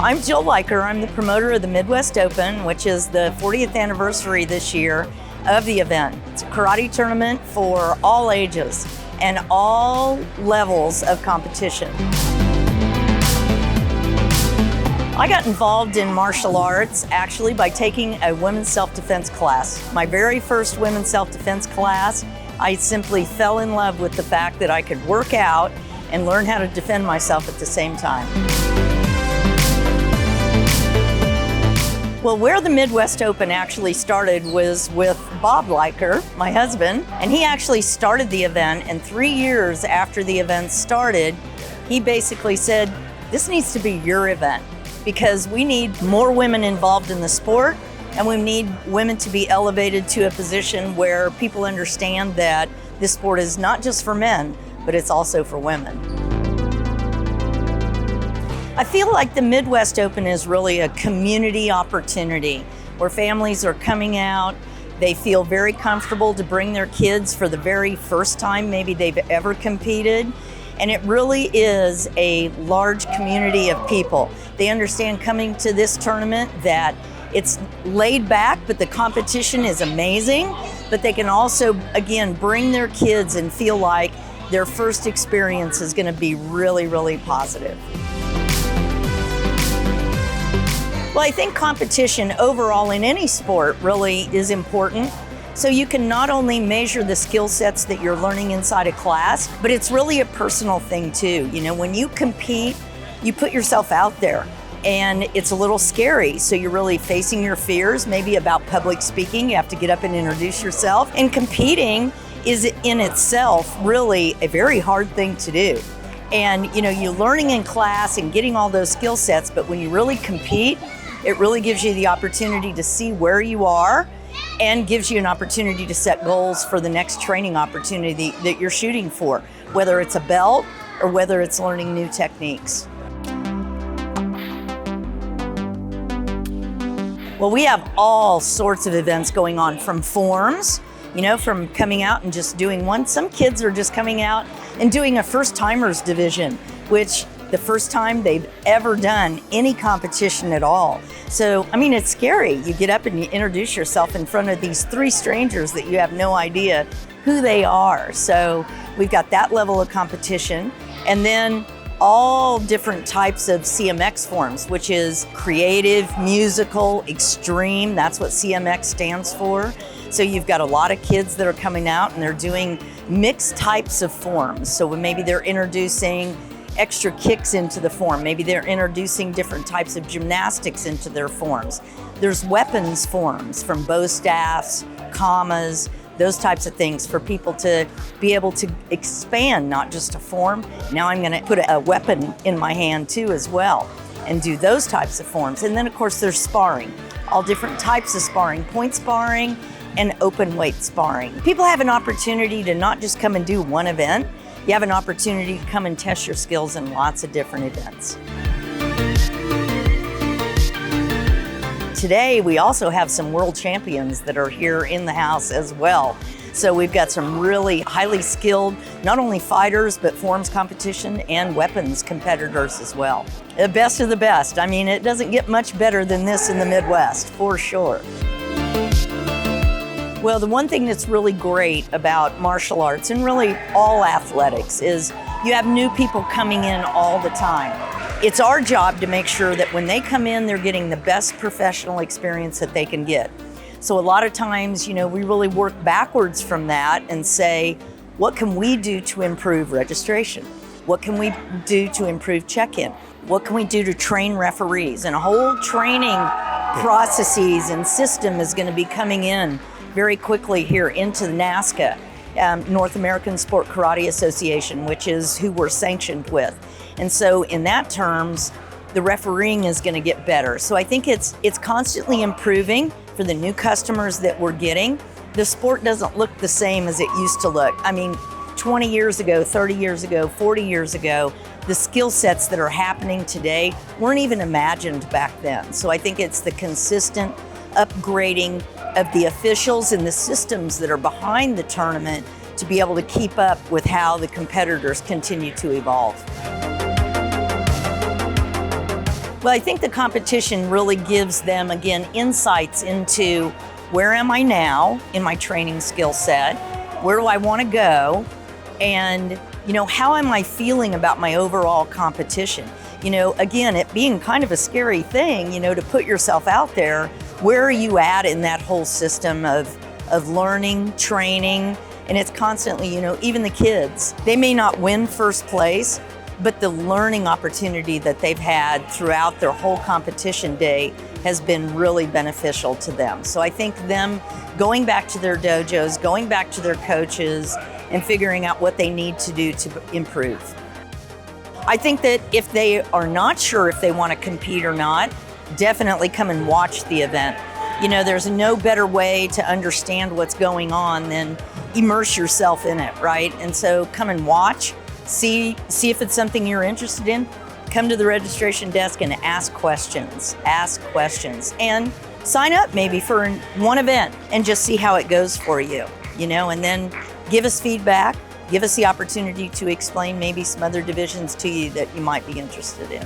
I'm Jill Leiker. I'm the promoter of the Midwest Open, which is the 40th anniversary this year of the event. It's a karate tournament for all ages and all levels of competition. I got involved in martial arts actually by taking a women's self-defense class. My very first women's self-defense class, I simply fell in love with the fact that I could work out and learn how to defend myself at the same time. Well, where the Midwest Open actually started was with Bob Leiker, my husband, and he actually started the event, and 3 years after the event started, he basically said, this needs to be your event, because we need more women involved in the sport, and we need women to be elevated to a position where people understand that this sport is not just for men, but it's also for women. I feel like the Midwest Open is really a community opportunity where families are coming out, they feel very comfortable to bring their kids for the very first time maybe they've ever competed. And it really is a large community of people. They understand coming to this tournament that it's laid back, but the competition is amazing. But they can also, again, bring their kids and feel like their first experience is gonna be really, really positive. Well, I think competition overall in any sport really is important. So you can not only measure the skill sets that you're learning inside a class, but it's really a personal thing too. You know, when you compete, you put yourself out there and it's a little scary. So you're really facing your fears, maybe about public speaking. You have to get up and introduce yourself. And competing is in itself really a very hard thing to do. And you know, you're learning in class and getting all those skill sets, but when you really compete, it really gives you the opportunity to see where you are and gives you an opportunity to set goals for the next training opportunity that you're shooting for, whether it's a belt or whether it's learning new techniques. Well, we have all sorts of events going on, from forms, you know, from coming out and just doing one. Some kids are just coming out and doing a first timers division, which the first time they've ever done any competition at all. So, I mean, it's scary. You get up and you introduce yourself in front of these 3 strangers that you have no idea who they are. So we've got that level of competition. And then all different types of CMX forms, which is creative, musical, extreme. That's what CMX stands for. So you've got a lot of kids that are coming out and they're doing mixed types of forms. So maybe they're introducing extra kicks into the form. Maybe they're introducing different types of gymnastics into their forms. There's weapons forms from bow staffs, commas, those types of things for people to be able to expand, not just a form. Now I'm gonna put a weapon in my hand too as well and do those types of forms. And then of course there's sparring, all different types of sparring, point sparring and open weight sparring. People have an opportunity to not just come and do one event, you have an opportunity to come and test your skills in lots of different events. Today, we also have some world champions that are here in the house as well. So we've got some really highly skilled, not only fighters, but forms competition and weapons competitors as well. The best of the best. I mean, it doesn't get much better than this in the Midwest, for sure. Well, the one thing that's really great about martial arts and really all athletics is you have new people coming in all the time. It's our job to make sure that when they come in, they're getting the best professional experience that they can get. So a lot of times, you know, we really work backwards from that and say, what can we do to improve registration? What can we do to improve check-in? What can we do to train referees? And a whole training processes and system is going to be coming in very quickly here into the NASCA, North American Sport Karate Association, which is who we're sanctioned with. And so in that terms, the refereeing is going to get better. So I think it's constantly improving for the new customers that we're getting. The sport doesn't look the same as it used to look. I mean, 20 years ago, 30 years ago, 40 years ago, the skill sets that are happening today weren't even imagined back then. So I think it's the consistent upgrading of the officials and the systems that are behind the tournament to be able to keep up with how the competitors continue to evolve. Well, I think the competition really gives them, again, insights into where am I now in my training skill set, where do I want to go, and how am I feeling about my overall competition? Again, it being kind of a scary thing, to put yourself out there. Where are you at in that whole system of learning, training? And it's constantly, even the kids, they may not win first place, but the learning opportunity that they've had throughout their whole competition day has been really beneficial to them. So I think them going back to their dojos, going back to their coaches, and figuring out what they need to do to improve. I think that if they are not sure if they want to compete or not, definitely come and watch the event. There's no better way to understand what's going on than immerse yourself in it, right? And so come and watch. See if it's something you're interested in. Come to the registration desk and ask questions. And sign up maybe for one event and just see how it goes for you, and then give us feedback, give us the opportunity to explain maybe some other divisions to you that you might be interested in.